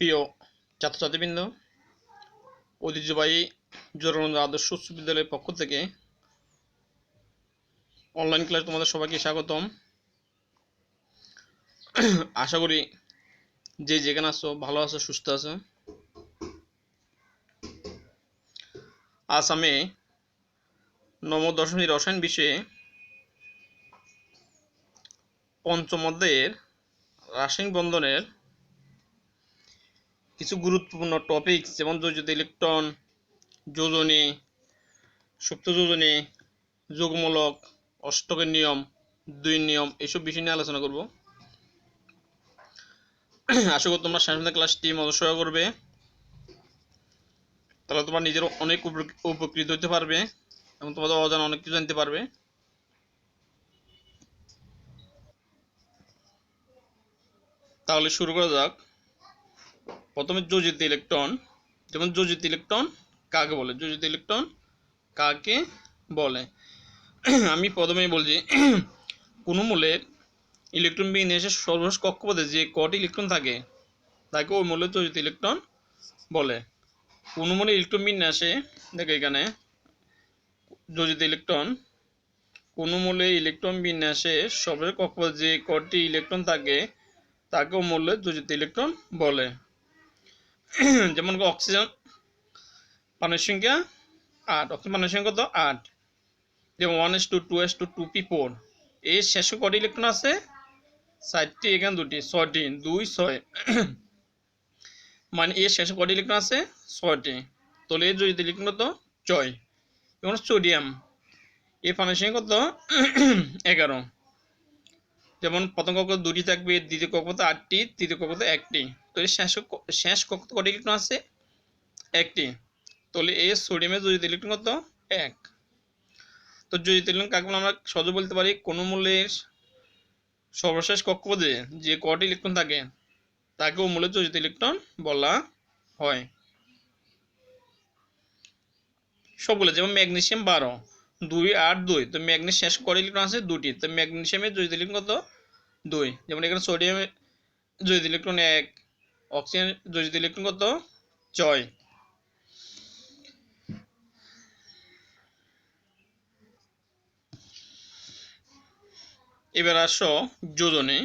প্রিয় ছাত্রছাত্রীবৃন্দ, ঐতিহ্যবাহী জোরারগঞ্জ আদর্শ উচ্চ বিদ্যালয়ের পক্ষ থেকে অনলাইন ক্লাস তোমাদের সবাইকে স্বাগতম। আশা করি যে যেখানে আছো ভালো আছো, সুস্থ আছো। আজ আমি নবম দশম রসায়ন বিষয়ে পঞ্চম অধ্যায়ের রাসায়নিক বন্ধনের কিছু গুরুত্বপূর্ণ টপিকস যেমন যোজিত ইলেকট্রন, যোজনী, সুপ্ত যোজনী, যোগমূলক, অষ্টকের নিয়ম, দুই নিয়ম, এইসব বিষয় নিয়ে আলোচনা করব। আশা করি তোমরা সামনে ক্লাসটি মনোযোগ করবে, তাহলে তোমরা নিজের অনেক উপকৃত হতে পারবে এবং তোমাদের অজানা অনেক কিছু জানতে পারবে। তাহলে শুরু করা যাক। প্রথমে যোজিত ইলেকট্রন। যেমন যোজিত ইলেকট্রন কাকে বলে? যোজিত ইলেকট্রন কাকে বলে? আমি প্রথমেই বলছি, কোনো মূলের ইলেকট্রন বিন্যাসের সর্বশেষ কক্ষপথে যে কটি ইলেকট্রন থাকে তাকে ওই মূলের যোজিত ইলেকট্রন বলে। কোনো মূলের ইলেকট্রন বিন্যাসে, দেখো এখানে যোজিত ইলেকট্রন, কোনো মূলে ইলেকট্রন বিন্যাসে সর্বশেষ কক্ষপথে যে কটি ইলেকট্রন থাকে তাকে ওই মূলের যোজিত ইলেকট্রন বলে। যেমন অক্সিজেন পারমাণবিক সংখ্যা 8, অক্সিজেন পারমাণবিক সংখ্যা কত? 8। যেমন 1s2 2s2 2p4, এর শেষে কটি ইলেকট্রন আছে? 4টি, এখানে 2টি, 6টি, 2 6, মানে এর শেষে কটি ইলেকট্রন আছে? 6টি। তাহলে এর যোজিত ইলেকট্রন কত? 6। যেমন সোডিয়াম, এর পারমাণবিক সংখ্যা কত? 11। যেমন প্রথম কক্ষপথে 2টি থাকবে, দ্বিতীয় কক্ষপথে 8টি, তৃতীয় কক্ষপথে 1টি। তো এর শেষ কক্ষপথে কটি ইলেকট্রন আছে? 1টি। তাহলে এর সোডিয়ামের যোজিত ইলেকট্রন কত? 1। তো যোজিত ইলেকট্রন কাকে বলে? আমরা সহজে বলতে পারি, কোন মূলের সর্বশেষ কক্ষপথে যে কটি ইলেকট্রন থাকে তাকে ও মূলের যোজিত ইলেকট্রন বলা হয়। সবগুলো, যেমন ম্যাগনেসিয়াম 12, 2 8 2, তো ম্যাগনেসিয়াম শেষ কটি ইলেকট্রন আছে? 2টি, তো ম্যাগনেসিয়ামের যোজিত ইলেকট্রন কত? 2। যেমন এখানে সোডিয়ামের যোজিত ইলেকট্রন 1, অক্সিজেন যোজিত ইলেকট্রন কত? 6। এবার আসো যোজনে।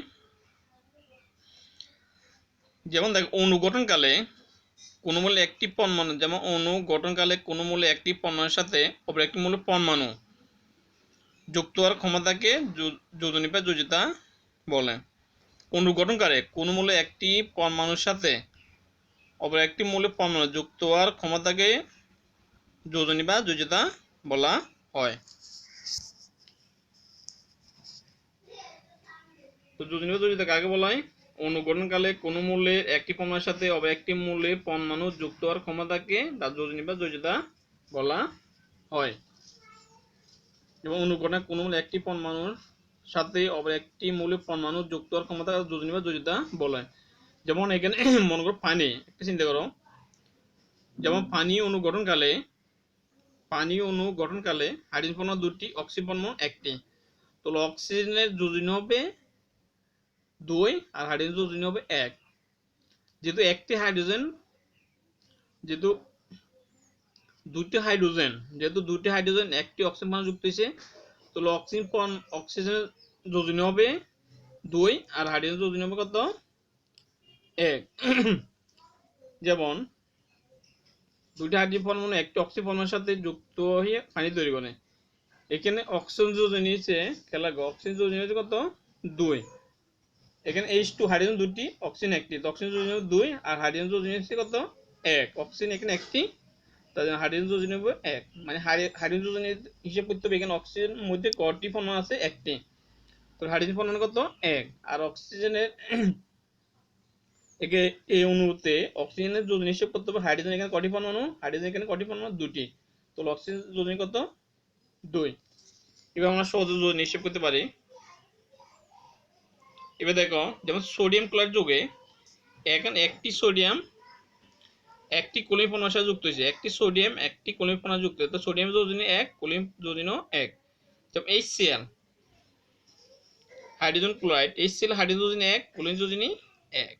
যেমন দেখ, অণু গঠনকালে কোন মূলে একটি পরমাণু, যেমন অণু গঠনকালে কোন মূলে একটি পরমাণুর সাথে অপর একটি মূলের পরমাণু যুক্ত হওয়ার ক্ষমতাকে যোজনী বা যোজিতা বলে। অণু গঠনকালে কোন মূলে একটি পরমাণুর সাথে অপর একটি মূলের পরমাণু যুক্ত হওয়ার ক্ষমতাকে যোজনী বা যোজিতা বলা হয়। তো যোজনী বা যোজিতা কাকে বলা হয়? অণু গঠনকালে কোন মূলের একটি পরমাণুর সাথে অপর একটি মূলের পরমাণু যুক্ত হওয়ার ক্ষমতাকে যোজনী বা যোজিতা বলা হয়। এবং অণু গঠনে কোন মূলে একটি পরমাণুর সাথে অপর একটি মূলের পরমাণু যুক্ত হওয়ার ক্ষমতা যোজনী বা যোজিতা বলা হয়। যেমন এখানে মনে করো পানি, একটা চিন্তা করো, যেমন পানি অণু গঠনকালে হাইড্রোজেন পরমাণু 2টি, অক্সিজেন পরমাণু 1টি। তো অক্সিজেনের যোজনী হবে 2 আর হাইড্রোজেন যোজনী হবে 1। যেহেতু একটি হাইড্রোজেন, যেহেতু দুটি হাইড্রোজেন একটি অক্সিজেন পরমাণু যুক্ত হয়েছে, তাহলে অক্সিজেনের যোজনী হবে 2 আর হাইড্রোজেন যোজনী হবে কত? 1। যেমন দুটি হাইড্রোজেন পরমাণু একটি অক্সিজেন পরমাণুর সাথে যুক্ত হয়ে পানি তৈরি করে। এখানে অক্সিজেন যোজনী হচ্ছে, খেলা গো, অক্সিজেন যোজনী হচ্ছে কত? 2। এখানে H2 হাইড্রোজেন 2টি, অক্সিজেন 1টি, তো অক্সিজেন যোজনী হবে 2 আর হাইড্রোজেন যোজনী হচ্ছে কত? 1। অক্সিজেন এখানে 1টি, তার জন্য হাইড্রোজেন যোজনী হবে 1। মানে হাইড্রোজেন যোজনী হিসাব করতে হবে, এখানে অক্সিজেন মধ্যে কটি পরমাণু আছে? 1টি। তো হাইড্রোজেন পরমাণু কত? 1। আর অক্সিজেনের এই অণুতে অক্সিজেনের যোজনী হিসাব করতে হবে, হাইড্রোজেন এখানে কটি পরমাণু? হাইড্রোজেন এখানে কটি পরমাণু? 2টি। তো অক্সিজেন যোজনী কত? 2। এবার আমরা সহজে যোজনী হিসাব করতে পারি। এবার দেখো, যেমন সোডিয়াম ক্লোরাইড যৌগে এখানে একটি ক্লোরিন পরমাণুর সাথে যুক্ত হয়েছে, একটি সোডিয়াম একটি ক্লোরিন পরমাণু যুক্ত হয়েছে, তো সোডিয়াম যোজনী 1, ক্লোরিন যোজনী 1। যেমন HCl hydrogen chloride, HCl hydrogen যোজনী 1, ক্লোরিন যোজনী 1।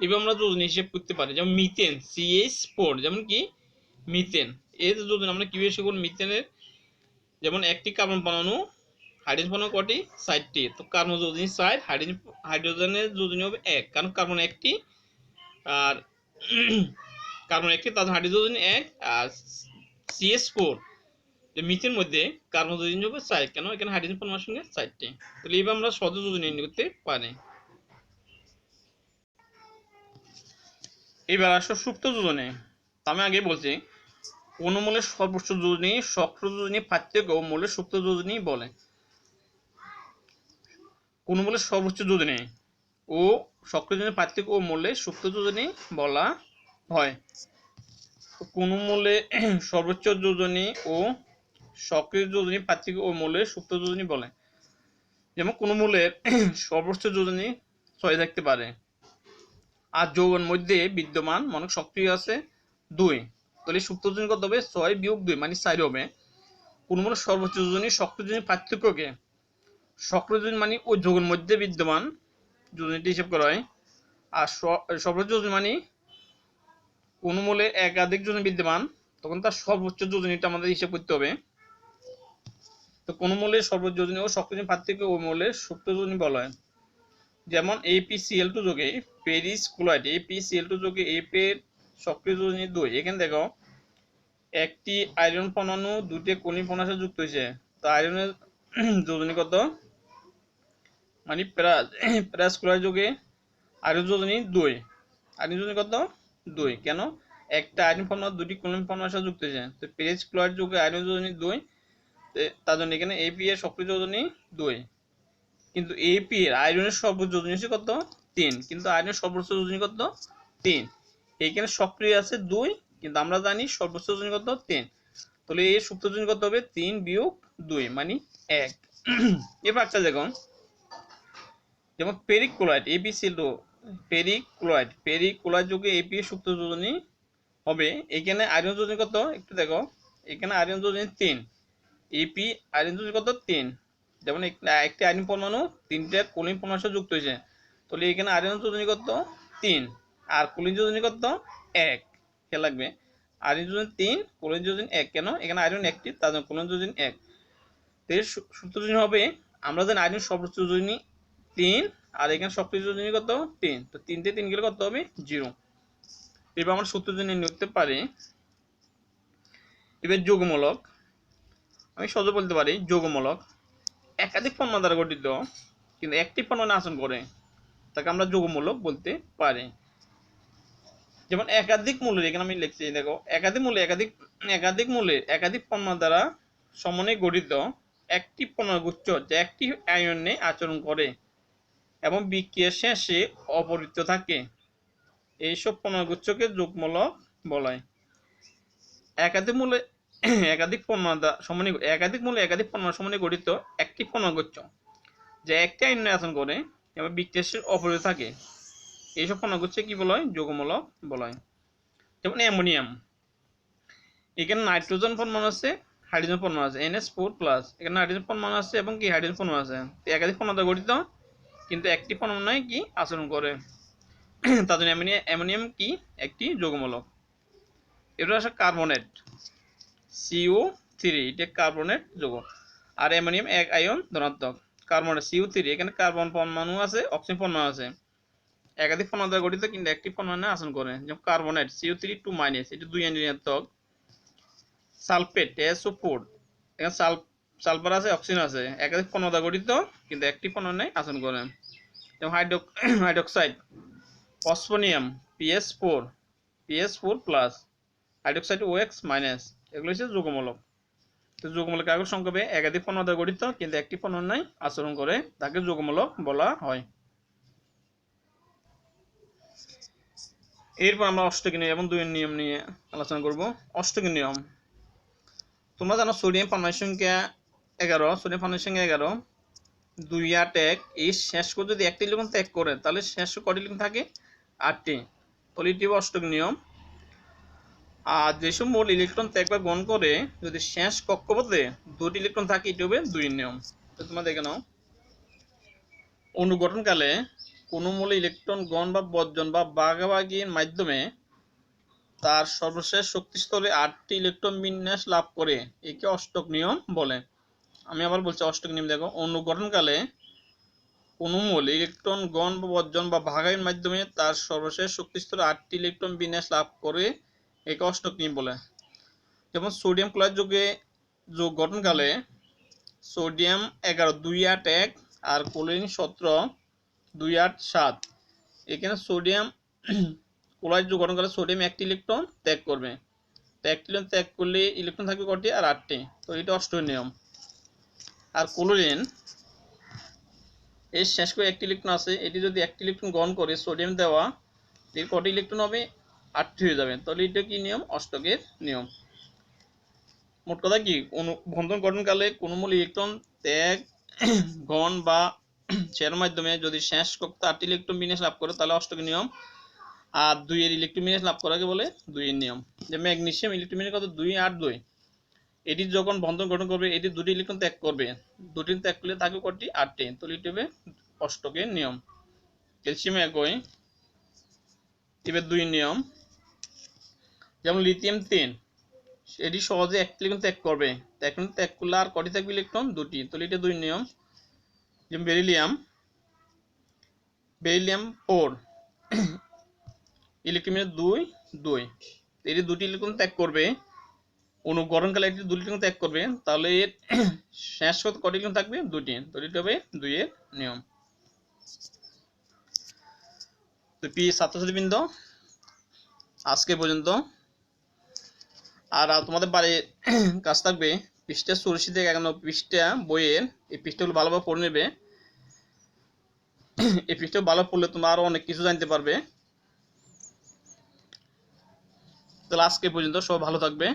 এবার আমরা যোজনী হিসেব করতে পারি, যেমন মিথেন CH4, যেমন কি মিথেন, এই যে যোজনী আমরা কিভাবে হিসেব করব? মিথেনের যেমন একটি কার্বন পরমাণু, হাইড্রোজেন পরমাণু কটি? 4টি। তো কার্বন যোজনী 4, হাইড্রোজেনের যোজনী হবে 1, কারণ কার্বন একটি আর কার্বন একটি, তার হাইড্রোজেন 1, আর CH4 যে মিথেন মধ্যে কার্বন যোজনী হবে 4, কেন? এখানে হাইড্রোজেন পরমাণুর সঙ্গে 4টি। তাহলে এইভাবে আমরা সহজে যোজনী নির্ণয় করতে পারি। এবার আসো সুপ্ত যোজনী। আমি আগে বলছি, কোন মৌলের সর্বোচ্চ যোজনী সক্রিয় যোজনী পার্থক্য ও মৌলের সুপ্ত যোজনী বলে। কোন মৌলের সর্বোচ্চ যোজনী ও সক্রিয় যোজনী পার্থক্য ও মৌলের সুপ্ত যোজনী বলা হয়। কোন মৌলে সর্বোচ্চ যোজনী ও সক্রিয় যোজনী পার্থক্য ও মৌলের সুপ্ত যোজনী বলে। যেমন কোন মৌলের সর্বোচ্চ যোজনী 6 থাকতে পারে, আর যৌগের মধ্যে বিদ্যমান মনে সক্রিয় আছে 2, তাহলে সুপ্ত যোজনী কত হবে? 6 - 2 মানে 4 হবে। কোন মৌলের সর্বোচ্চ যোজনী সক্রিয় যোজনী পার্থক্যকে, সক্রিয় যোজনী মানে ওই যৌগের মধ্যে বিদ্যমান যোজনীটি হিসাব করা হয়, আর সর্বোচ্চ যোজনী মানে কোন মৌলে একাধিক যোজনী বিদ্যমান, তখন তার সর্বোচ্চ যোজনীটা আমাদের হিসাব করতে হবে। তো কোন মৌলের সর্বোচ্চ যোজনী ও সক্রিয় যোজনী পার্থক্য ও মৌলের সুপ্ত যোজনী বলা হয়। যেমন ApCl2 যোগে পেরিস ক্লোরাইড, ApCl2 যোগে AP এর সক্রিয় যোজনী 2। এখানে দেখো একটি আয়রন পরমাণু দুটি কণিক পরমাণুর সাথে যুক্ত হয়েছে, তো আয়রনের যোজনী কত? মানে প্রাস ক্লোরাইড যোগে আয়রন যোজনী 2, আয়রন যোজনী কত? 2, কেন? একটা আয়রন পরমাণু দুটি কণিক পরমাণুর সাথে যুক্ত হয়েছে, তো পেরিস ক্লোরাইড যোগে আয়রন যোজনী 2, তার জন্য এখানে AP এর সক্রিয় যোজনী 2। কিন্তু AP এর আয়রনের সর্বোচ্চ যোজনী হচ্ছে কত? 3, কিন্তু আয়রনের সর্বোচ্চ যোজনী কত? 3। এইখানে সক্রিয় আছে 2, কিন্তু আমরা জানি সর্বোচ্চ যোজনী কত? 3। তাহলে এর সুপ্ত যোজনী কত হবে? 3 - 2 মানে 1। এবার একটা দেখো, যেমন পেরিক ক্লোরাইড ApCl2, পেরিক ক্লোরাইড যোগে AP এর সুপ্ত যোজনী হবে। এখানে আয়রন যোজনী কত? একটু দেখো, এখানে আয়রন যোজনী 3, AP আয়রন যোজনী কত? 3। যেমন একটি আয়রন পরমাণু তিনটা কলিন পরমাণুর সাথে যুক্ত হয়েছে, তাহলে এখানে আয়রন যোজনী কত? 3, আর কলিন যোজনী কত? 1। খেয়াল রাখবে, আয়রন যোজনী 3, কলিন যোজনী 1, কেন? এখানে আয়রন একটি, তার জন্য কলিন যোজনী 1। তো এর সুপ্ত যোজনী হবে, আমরা জানি আয়রন সর্বোচ্চ যোজনী 3, আর এখানে সক্রিয় যোজনী কত? 3, তো 3 তে 3 গেলে কত হবে? 0। এবার আমরা সূত্র যোজনী নিতে পারি। এবার যৌগমূলক, আমি সহজে বলতে পারি যৌগমূলক একাধিক পরমাণু দ্বারা গঠিত কিন্তু একটি পরমাণু আচরণ করে, তাকে আমরা যৌগমূলক বলতে পারি। যেমন একাধিক মৌলের, এখানে আমি লিখছি দেখো, একাধিক মৌলের একাধিক পরমাণু দ্বারা সমন্বয়ে গঠিত একটি পরমাণুগুচ্ছ যা একটি আয়নে আচরণ করে এবং বিক্রিয়ার শেষে অপরিত থাকে, এইসব পরমাণুগুচ্ছকে যৌগমূলক বলা হয়। একাধিক মৌলে একাধিক পরমাণু সমন্বয়ে গঠিত একটি পরমাণুগুচ্ছ যা একটি আয়নে আচরণ করে এবং বিক্রিয়ার শেষে অপরিত থাকে, এইসব পরমাণুগুচ্ছকে কি বলা হয়? যৌগমূলক বলা হয়। যেমন অ্যামোনিয়াম, এখানে নাইট্রোজেন পরমাণু আছে, হাইড্রোজেন পরমাণু আছে NH4+, এখানে নাইট্রোজেন পরমাণু আছে এবং কি হাইড্রোজেন পরমাণু আছে, একাধিক পরমাণু দ্বারা গঠিত কিন্তু একটি পরমাণু নয় কি আচরণ করে, তার জন্য অ্যামোনিয়াম কি একটি যৌগমূলক। এবার আসে কার্বনেট CO3, এটা কার্বনেট যৌগ, আর অ্যামোনিয়াম এক আয়ন ধনাত্মক। কার্বনেট CO3, এখানে কার্বন পরমাণু আছে, অক্সিজেন পরমাণু আছে, একাধিক পরমাণু দ্বারা গঠিত কিন্তু একটি পরমাণু আচরণ করে। যেমন কার্বনেট CO3 2-, এটা 2 আয়ন ঋণাত্মক। সালফেট SO4, এখানে সালফার আছে, অক্সিজেন আছে, একাধিক পরমাণু দ্বারা গঠিত কিন্তু একটি পরমাণু আচরণ করে। যেমন hydroxide phosphonium PS4+, hydroxide OX-, এগুলো হচ্ছে যৌগমূলক। তো যৌগমূলক কার্বন সংক্ষেপে একাধিক পরমাণু দ্বারা গঠিত কিন্তু একটি পরমাণু আচরণ করে, তাকে যৌগমূলক বলা হয়। এরপর আমরা অষ্টকের নিয়ম এবং দুইয়ের নিয়ম নিয়ে আলোচনা করব। অষ্টকের নিয়ম, তোমরা জানো সোডিয়াম পরমাণু সংখ্যা 11, সোডিয়াম পরমাণু সংখ্যা 11, 2, 8, 1, এই শেষ করে যদি একটি ইলেকট্রন ত্যাগ করে তাহলে শেষ কটি ইলেকট্রন থাকে? 8টি। তাহলে এটি অষ্টক নিয়ম। আর যেসব মৌল ইলেকট্রন ত্যাগ বা গ্রহণ করে যদি শেষ কক্ষপথে 2টি ইলেকট্রন থাকে, এটি হবে 2 নিয়ম। তো তোমরা দেখে নাও, অনুগঠনকালে কোনো মৌলে ইলেকট্রন গ্রহণ বা বর্জন বা ভাগাভাগির মাধ্যমে তার সর্বশেষ শক্তিস্তরে 8টি ইলেকট্রন বিন্যাস লাভ করে একে অষ্টক নিয়ম বলে। আমি আবার বলছি অষ্টক নিয়ম। দেখো, অণু গঠনকালে কোনো মৌলে ইলেকট্রন গ্রহণ বা বর্জন বা ভাগাভাগির মাধ্যমে তার সর্বশেষ শক্তিস্তরে 8টি ইলেকট্রন বিন্যাস লাভ করে একে অষ্টক নিয়ম বলে। যেমন সোডিয়াম ক্লোরাইড যোগ গঠনকালে সোডিয়াম 11 281 আর ক্লোরিন 17 287। এখানে সোডিয়াম ক্লোরাইড যোগ গঠনকালে সোডিয়াম একটি ইলেকট্রন ত্যাগ করবে, তো একটি ইলেকট্রন ত্যাগ করলে ইলেকট্রন থাকবে কটি? আর 8টি। তো এটা অষ্টক নিয়ম। আর ক্লোরিন এর শেষ করে একটি ইলেকট্রন আছে, এটি যদি একটি ইলেকট্রন গ্রহণ করে সোডিয়াম দেওয়া, এর কটি ইলেকট্রন হবে? 8টি হয়ে যাবে। তাহলে এটা কি নিয়ম? অষ্টকের নিয়ম। মোট কথা কি, বন্ধন গঠনকালে কোনো মৌল ইলেকট্রন ত্যাগ, গ্রহণ বা শেয়ার মাধ্যমে যদি শেষ কক্ষে 8টি ইলেকট্রন বিন্যাস লাভ করে তাহলে অষ্টকের নিয়ম। আর 2 এর ইলেকট্রন বিন্যাস লাভ করাকে বলে 2 এর নিয়ম। যে ম্যাগনেসিয়াম ইলেকট্রন বিন্যাস কত? 2 8 2। এটি যখন বন্ধন গঠন করবে এটি দুটি ইলেকট্রন ত্যাগ করবে, দুটি ত্যাগ করলে থাকবে কটি? 8টি। তাহলে এটি হবে অষ্টকের নিয়ম। ক্যালসিয়াম একই, এবার 2 নিয়ম। যেমন লিথিয়াম 3, এটি সহজে একটি ইলেকট্রন ত্যাগ করবে, এখন ত্যাগ করলে আর কটি থাকবে ইলেকট্রন? 2টি। তাহলে এটা 2 নিয়ম। যেমন বেরিলিয়াম 4, ইলেকট্রন 2 2, এটি দুটি ইলেকট্রন ত্যাগ করবে, অণু গঠনকালে এটি দুটি ইলেকট্রন ত্যাগ করবে, তাহলে এর শেষ কটি ইলেকট্রন থাকবে? 2টি। তাহলে এটা হবে 2 এর নিয়ম। তো প্রিয় ছাত্রছাত্রীবৃন্দ, আজকে পর্যন্ত। আর তোমাদের বাড়ির কাজ থাকবে পৃষ্ঠা 84 থেকে 91 পৃষ্ঠা বইয়ের এই পৃষ্ঠাগুলো ভালোভাবে পড়ে নেবে। এই পৃষ্ঠা ভালো পড়লে তোমরা আরো অনেক কিছু জানতে পারবে। তাহলে আজকে পর্যন্ত সব ভালো থাকবে।